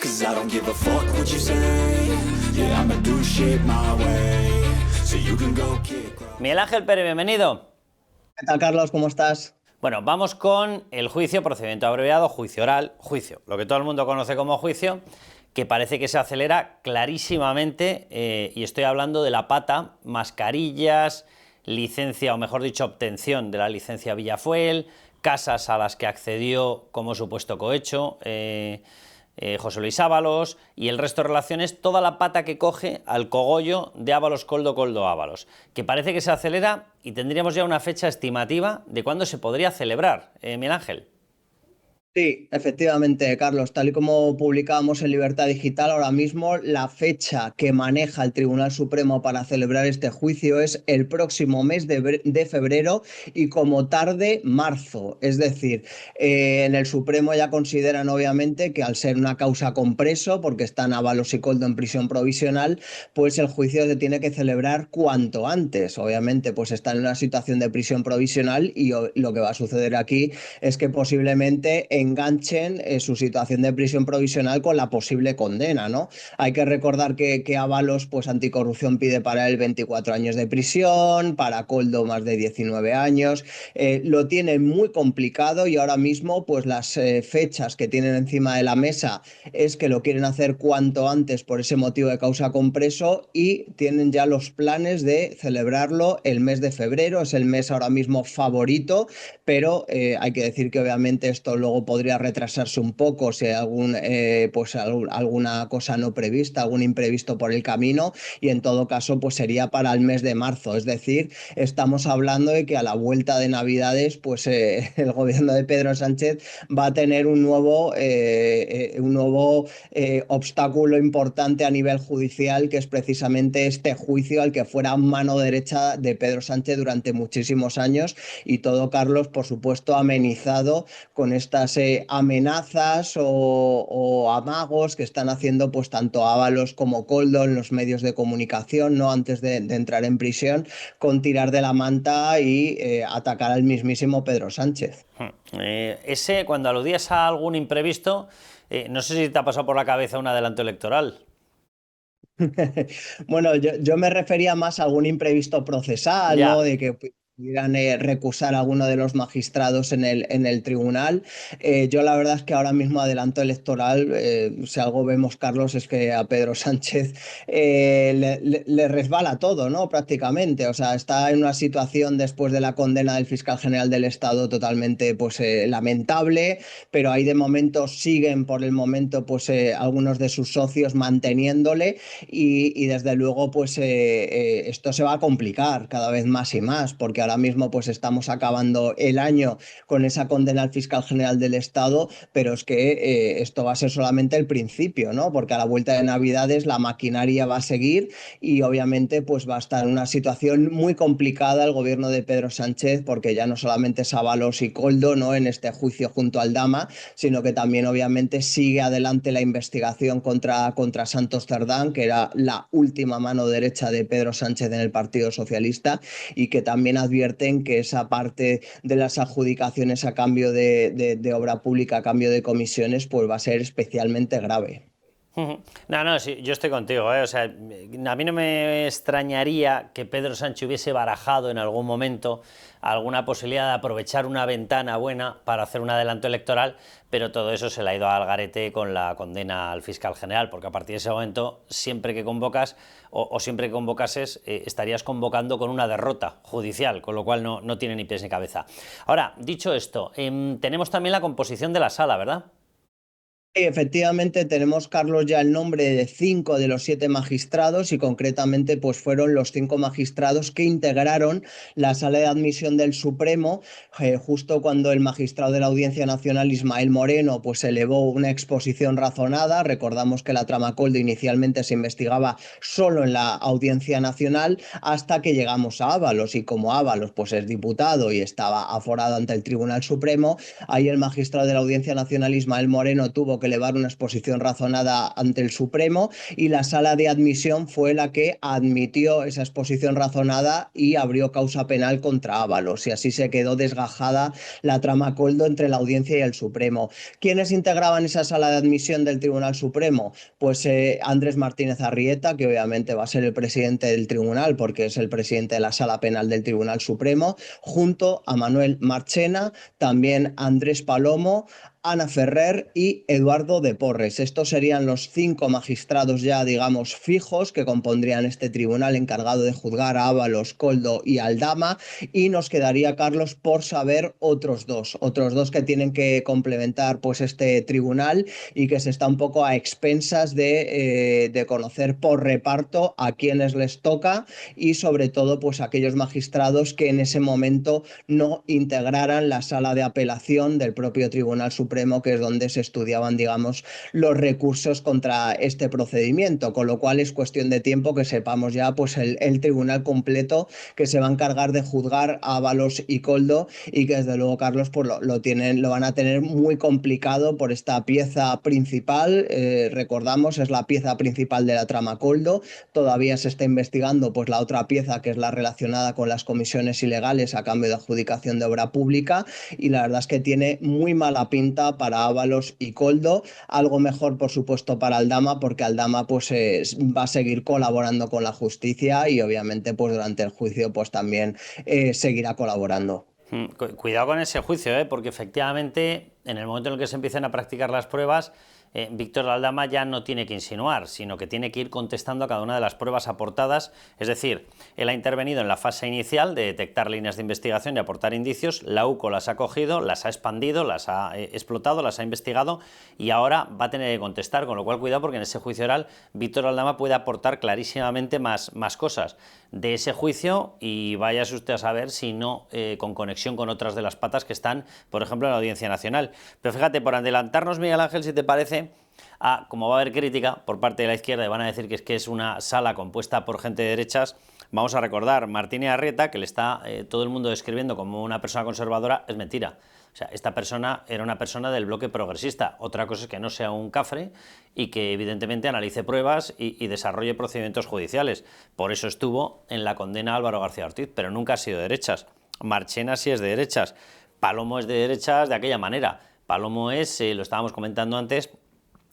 'cause I don't give a fuck what you say. Yeah, I'ma do shit my way, so you can go kick rocks. Miguel Ángel Pérez, bienvenido. ¿Qué tal, Carlos? ¿Cómo estás? Bueno, vamos con el juicio, procedimiento abreviado, juicio oral, juicio, lo que todo el mundo conoce como juicio, que parece que se acelera clarísimamente, y estoy hablando de la pata, mascarillas, licencia, o mejor dicho, obtención de la licencia Villafuel, casas a las que accedió como supuesto cohecho, José Luis Ábalos, y el resto de relaciones, toda la pata que coge al cogollo de Ábalos Koldo Ábalos, que parece que se acelera y tendríamos ya una fecha estimativa de cuándo se podría celebrar, Miguel Ángel. Sí, efectivamente, Carlos, tal y como publicábamos en Libertad Digital, ahora mismo la fecha que maneja el Tribunal Supremo para celebrar este juicio es el próximo mes de febrero y como tarde marzo. Es decir, en el Supremo ya consideran obviamente que al ser una causa con preso, porque están Ábalos y Koldo en prisión provisional, pues el juicio se tiene que celebrar cuanto antes. Obviamente, pues están en una situación de prisión provisional y lo que va a suceder aquí es que posiblemente enganchen su situación de prisión provisional con la posible condena, ¿no? Hay que recordar que Ábalos, pues Anticorrupción pide para él 24 años de prisión, para Koldo más de 19 años, lo tiene muy complicado y ahora mismo pues las fechas que tienen encima de la mesa es que lo quieren hacer cuanto antes por ese motivo de causa con preso y tienen ya los planes de celebrarlo el mes de febrero, es el mes ahora mismo favorito, pero hay que decir que obviamente esto luego podría retrasarse un poco si hay alguna cosa no prevista, algún imprevisto por el camino, y en todo caso pues sería para el mes de marzo. Es decir, estamos hablando de que a la vuelta de Navidades pues el gobierno de Pedro Sánchez va a tener un nuevo obstáculo importante a nivel judicial, que es precisamente este juicio al que fuera mano derecha de Pedro Sánchez durante muchísimos años, y todo, Carlos, por supuesto, amenizado con estas amenazas o amagos que están haciendo pues tanto Ábalos como Koldo en los medios de comunicación, ¿no? Antes de entrar en prisión, con tirar de la manta y atacar al mismísimo Pedro Sánchez. Ese, cuando aludías a algún imprevisto, no sé si te ha pasado por la cabeza un adelanto electoral. Bueno, yo me refería más a algún imprevisto procesal, ¿no? Ya. De que pudieran recusar a alguno de los magistrados en el tribunal. Yo la verdad es que ahora mismo adelanto electoral, si algo vemos, Carlos, es que a Pedro Sánchez le resbala todo, ¿no? Prácticamente. O sea, está en una situación después de la condena del fiscal general del Estado totalmente pues, lamentable, pero ahí de momento siguen por el momento pues, algunos de sus socios manteniéndole. Y desde luego pues esto se va a complicar cada vez más y más, porque ahora mismo pues estamos acabando el año con esa condena al fiscal general del Estado, pero es que esto va a ser solamente el principio, ¿no? Porque a la vuelta de Navidades la maquinaria va a seguir y obviamente pues va a estar en una situación muy complicada el gobierno de Pedro Sánchez, porque ya no solamente es Ábalos y Koldo, ¿no? En este juicio junto al Dama, sino que también obviamente sigue adelante la investigación contra Santos Cerdán, que era la última mano derecha de Pedro Sánchez en el Partido Socialista, y que también advierten que esa parte de las adjudicaciones a cambio de obra pública, a cambio de comisiones, pues va a ser especialmente grave. No, sí, yo estoy contigo, ¿eh? O sea, a mí no me extrañaría que Pedro Sánchez hubiese barajado en algún momento alguna posibilidad de aprovechar una ventana buena para hacer un adelanto electoral, pero todo eso se le ha ido al garete con la condena al fiscal general, porque a partir de ese momento, siempre que convocas o siempre que convocases, estarías convocando con una derrota judicial, con lo cual no tiene ni pies ni cabeza. Ahora, dicho esto, tenemos también la composición de la sala, ¿verdad? Efectivamente, tenemos, Carlos, ya el nombre de 5 de los 7 magistrados, y concretamente pues fueron los 5 magistrados que integraron la sala de admisión del Supremo justo cuando el magistrado de la Audiencia Nacional, Ismael Moreno, pues elevó una exposición razonada. Recordamos que la trama Koldo inicialmente se investigaba solo en la Audiencia Nacional, hasta que llegamos a Ábalos, y como Ábalos pues es diputado y estaba aforado ante el Tribunal Supremo, ahí el magistrado de la Audiencia Nacional, Ismael Moreno, tuvo que elevar una exposición razonada ante el Supremo, y la sala de admisión fue la que admitió esa exposición razonada y abrió causa penal contra Ábalos, y así se quedó desgajada la trama Koldo entre la Audiencia y el Supremo. ¿Quiénes integraban esa sala de admisión del Tribunal Supremo? Pues Andrés Martínez Arrieta, que obviamente va a ser el presidente del tribunal porque es el presidente de la Sala Penal del Tribunal Supremo, junto a Manuel Marchena, también Andrés Palomo, Ana Ferrer y Eduardo de Porres. Estos serían los 5 magistrados ya, digamos, fijos que compondrían este tribunal encargado de juzgar a Ábalos, Koldo y Aldama, y nos quedaría, Carlos, por saber otros dos que tienen que complementar pues este tribunal y que se está un poco a expensas de conocer por reparto a quienes les toca, y sobre todo pues aquellos magistrados que en ese momento no integraran la sala de apelación del propio Tribunal Supremo, que es donde se estudiaban, digamos, los recursos contra este procedimiento, con lo cual es cuestión de tiempo que sepamos ya pues el tribunal completo que se va a encargar de juzgar a Ábalos y Koldo, y que desde luego, Carlos, pues lo van a tener muy complicado por esta pieza principal. Recordamos, es la pieza principal de la trama Koldo. Todavía se está investigando pues la otra pieza, que es la relacionada con las comisiones ilegales a cambio de adjudicación de obra pública, y la verdad es que tiene muy mala pinta para Ábalos y Koldo. Algo mejor, por supuesto, para Aldama, porque Aldama pues va a seguir colaborando con la justicia y obviamente pues durante el juicio pues también seguirá colaborando. Cuidado con ese juicio, porque efectivamente en el momento en el que se empiecen a practicar las pruebas, Víctor Aldama ya no tiene que insinuar, sino que tiene que ir contestando a cada una de las pruebas aportadas. Es decir, él ha intervenido en la fase inicial de detectar líneas de investigación y aportar indicios, la UCO las ha cogido, las ha expandido, las ha explotado, las ha investigado, y ahora va a tener que contestar, con lo cual cuidado, porque en ese juicio oral Víctor Aldama puede aportar clarísimamente más cosas de ese juicio, y váyase usted a saber si no con conexión con otras de las patas que están, por ejemplo, en la Audiencia Nacional. Pero fíjate, por adelantarnos, Miguel Ángel, si te parece, como va a haber crítica por parte de la izquierda y van a decir que es una sala compuesta por gente de derechas, vamos a recordar, Martínez Arrieta, que le está todo el mundo describiendo como una persona conservadora, es mentira. O sea, esta persona era una persona del bloque progresista. Otra cosa es que no sea un cafre y que evidentemente analice pruebas y desarrolle procedimientos judiciales. Por eso estuvo en la condena a Álvaro García Ortiz, pero nunca ha sido de derechas. Marchena sí es de derechas. Palomo es de derechas de aquella manera. Palomo es, lo estábamos comentando antes,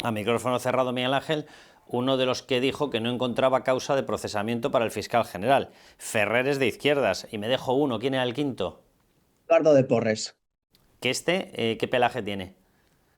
a micrófono cerrado, Miguel Ángel, uno de los que dijo que no encontraba causa de procesamiento para el fiscal general. Ferrer es de izquierdas, y me dejo uno. ¿Quién era el quinto? Eduardo de Porres. ¿Que qué pelaje tiene?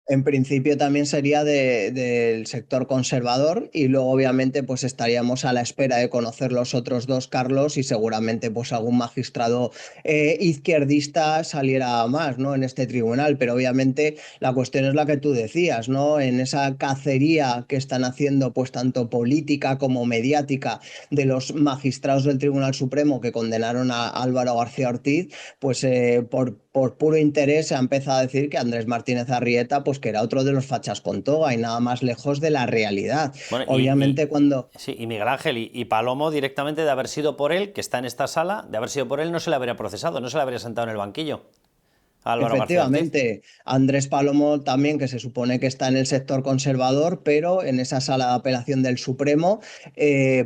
En principio también sería del sector conservador, y luego obviamente pues estaríamos a la espera de conocer los otros dos, Carlos, y seguramente pues algún magistrado izquierdista saliera más, ¿no?, en este tribunal. Pero obviamente la cuestión es la que tú decías, ¿no?, en esa cacería que están haciendo pues tanto política como mediática de los magistrados del Tribunal Supremo que condenaron a Álvaro García Ortiz, pues por puro interés se ha empezado a decir que Andrés Martínez Arrieta pues que era otro de los fachas con toga, y nada más lejos de la realidad. Bueno, obviamente cuando... Sí, y Miguel Ángel y Palomo, directamente, de haber sido por él, que está en esta sala, de haber sido por él no se le habría procesado, no se le habría sentado en el banquillo. Álvaro Efectivamente, Andrés Palomo también, que se supone que está en el sector conservador, pero en esa sala de apelación del Supremo,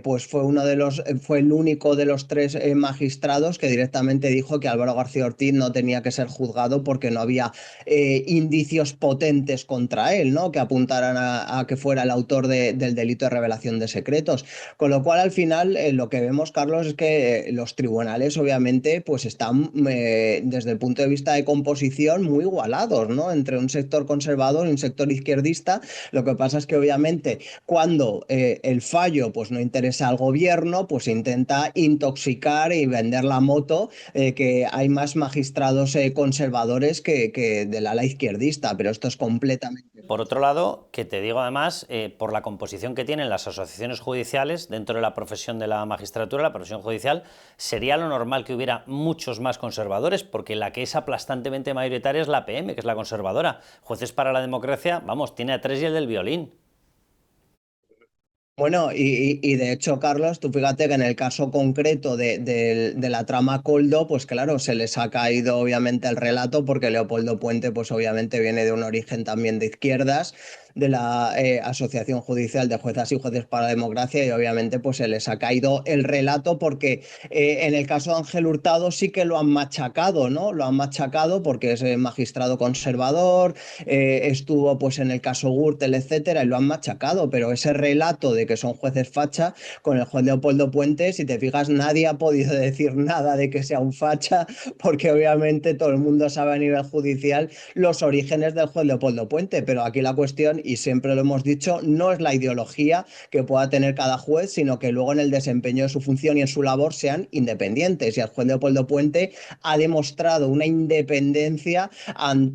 pues fue el único de los 3 magistrados que directamente dijo que Álvaro García Ortiz no tenía que ser juzgado porque no había indicios potentes contra él, ¿no?, que apuntaran a que fuera el autor del delito de revelación de secretos. Con lo cual, al final, lo que vemos, Carlos, es que los tribunales, obviamente, pues están desde el punto de vista de composición muy igualados, ¿no?, entre un sector conservador y un sector izquierdista. Lo que pasa es que obviamente cuando el fallo pues no interesa al gobierno, pues intenta intoxicar y vender la moto, que hay más magistrados conservadores que del ala izquierdista, pero esto es completamente... Por otro lado, que te digo además, por la composición que tienen las asociaciones judiciales dentro de la profesión de la magistratura, la profesión judicial, sería lo normal que hubiera muchos más conservadores, porque la que es aplastantemente mayoritaria es la PM, que es la conservadora. Jueces para la Democracia, vamos, tiene a 3 y el del violín. Bueno, y de hecho, Carlos, tú fíjate que en el caso concreto de la trama Koldo, pues claro, se les ha caído obviamente el relato, porque Leopoldo Puente pues obviamente viene de un origen también de izquierdas. de la Asociación Judicial de Juezas y Jueces para la Democracia, y obviamente pues se les ha caído el relato porque en el caso de Ángel Hurtado sí que lo han machacado, ¿no? Lo han machacado porque es magistrado conservador, estuvo pues en el caso Gürtel, etcétera, y lo han machacado, pero ese relato de que son jueces facha, con el juez Leopoldo Puente, si te fijas, nadie ha podido decir nada de que sea un facha, porque obviamente todo el mundo sabe a nivel judicial los orígenes del juez Leopoldo Puente, pero aquí la cuestión, y siempre lo hemos dicho, no es la ideología que pueda tener cada juez, sino que luego en el desempeño de su función y en su labor sean independientes, y el juez Leopoldo Puente ha demostrado una independencia,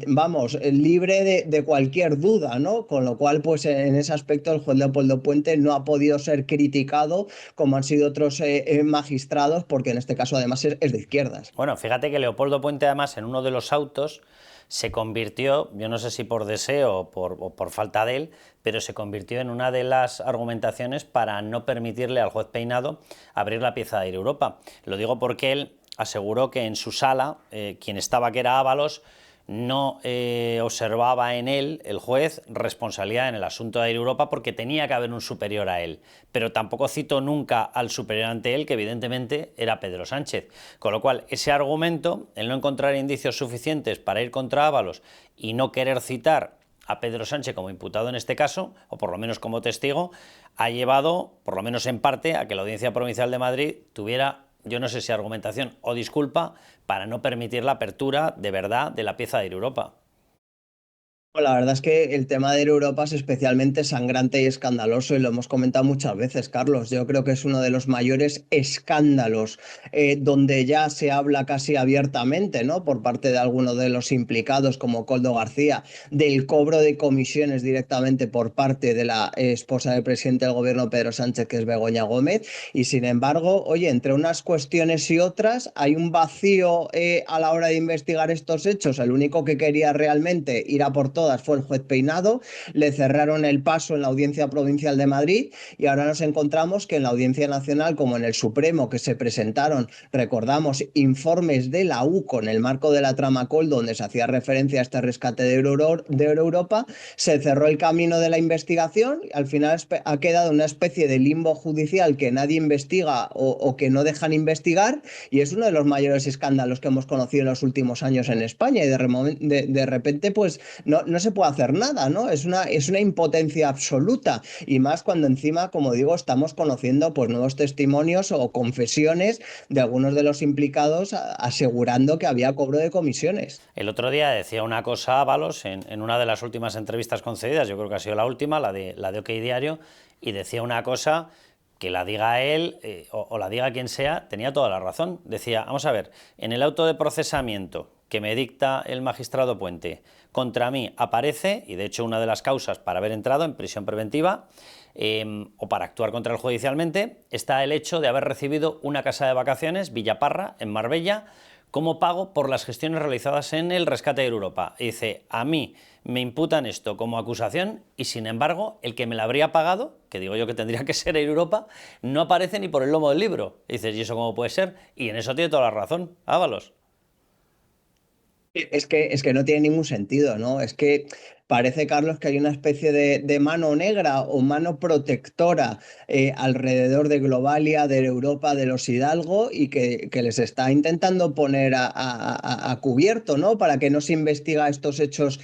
vamos, libre de cualquier duda, ¿no? Con lo cual, pues en ese aspecto el juez Leopoldo Puente no ha podido ser criticado como han sido otros magistrados, porque en este caso además es de izquierdas. Bueno, fíjate que Leopoldo Puente además en uno de los autos se convirtió, yo no sé si por deseo o por falta de él, pero se convirtió en una de las argumentaciones para no permitirle al juez Peinado abrir la pieza de Air Europa. Lo digo porque él aseguró que en su sala, quien estaba, que era Ábalos, no observaba en él, el juez, responsabilidad en el asunto de Air Europa porque tenía que haber un superior a él, pero tampoco citó nunca al superior ante él, que evidentemente era Pedro Sánchez. Con lo cual, ese argumento, el no encontrar indicios suficientes para ir contra Ábalos y no querer citar a Pedro Sánchez como imputado en este caso, o por lo menos como testigo, ha llevado, por lo menos en parte, a que la Audiencia Provincial de Madrid tuviera, yo no sé si argumentación o disculpa, para no permitir la apertura de verdad de la pieza de Air Europa. La verdad es que el tema de Europa es especialmente sangrante y escandaloso, y lo hemos comentado muchas veces, Carlos. Yo creo que es uno de los mayores escándalos donde ya se habla casi abiertamente, ¿no? Por parte de algunos de los implicados, como Koldo García, del cobro de comisiones directamente por parte de la esposa del presidente del gobierno, Pedro Sánchez, que es Begoña Gómez. Y sin embargo, oye, entre unas cuestiones y otras hay un vacío a la hora de investigar estos hechos. El único que quería realmente ir a por todo fue el juez Peinado, le cerraron el paso en la Audiencia Provincial de Madrid, y ahora nos encontramos que en la Audiencia Nacional, como en el Supremo, que se presentaron, recordamos, informes de la UCO en el marco de la trama Koldo, donde se hacía referencia a este rescate de Europa, se cerró el camino de la investigación, y al final ha quedado una especie de limbo judicial que nadie investiga o que no dejan investigar, y es uno de los mayores escándalos que hemos conocido en los últimos años en España, y de repente pues no se puede hacer nada, ¿no? Es una impotencia absoluta, y más cuando encima, como digo, estamos conociendo pues nuevos testimonios o confesiones de algunos de los implicados asegurando que había cobro de comisiones. El otro día decía una cosa Ábalos en una de las últimas entrevistas concedidas, yo creo que ha sido la última, la de OK Diario, y decía una cosa que la diga él o la diga quien sea, tenía toda la razón. Decía, vamos a ver, en el auto de procesamiento que me dicta el magistrado Puente, contra mí aparece, y de hecho una de las causas para haber entrado en prisión preventiva o para actuar contra él judicialmente, está el hecho de haber recibido una casa de vacaciones, Villaparra, en Marbella, como pago por las gestiones realizadas en el rescate de Europa. Y dice, a mí me imputan esto como acusación y sin embargo el que me la habría pagado, que digo yo que tendría que ser Europa, no aparece ni por el lomo del libro. Y dices, ¿y eso cómo puede ser? Y en eso tiene toda la razón, Ábalos. Es que no tiene ningún sentido, ¿no? Es que parece, Carlos, que hay una especie de mano negra o mano protectora alrededor de Globalia, de Europa, de los Hidalgo, y que les está intentando poner a cubierto, ¿no? Para que no se investiga estos hechos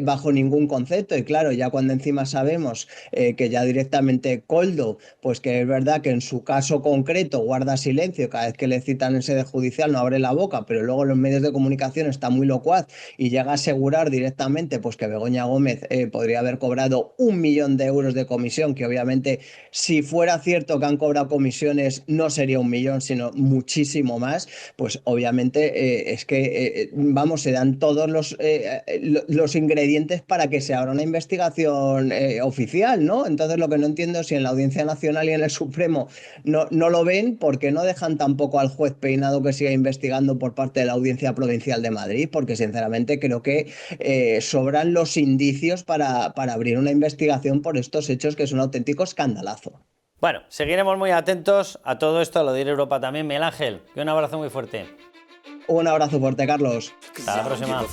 bajo ningún concepto. Y claro, ya cuando encima sabemos que ya directamente Koldo, pues que es verdad que en su caso concreto guarda silencio, cada vez que le citan en sede judicial no abre la boca, pero luego en los medios de comunicación está muy locuaz y llega a asegurar directamente pues que Begoña Gómez podría haber cobrado 1 millón de euros de comisión, que obviamente si fuera cierto que han cobrado comisiones no sería 1 millón, sino muchísimo más, pues obviamente es que, vamos, se dan todos los ingredientes para que se abra una investigación oficial, ¿no? Entonces lo que no entiendo es si en la Audiencia Nacional y en el Supremo no lo ven, ¿por qué no dejan tampoco al juez Peinado que siga investigando por parte de la Audiencia Provincial de Madrid? Porque sinceramente creo que sobran los indicios para abrir una investigación por estos hechos, que es un auténtico escandalazo. Bueno, seguiremos muy atentos a todo esto, a lo de ir a Europa también. Miguel Ángel, un abrazo muy fuerte. Un abrazo fuerte, Carlos. Hasta la próxima.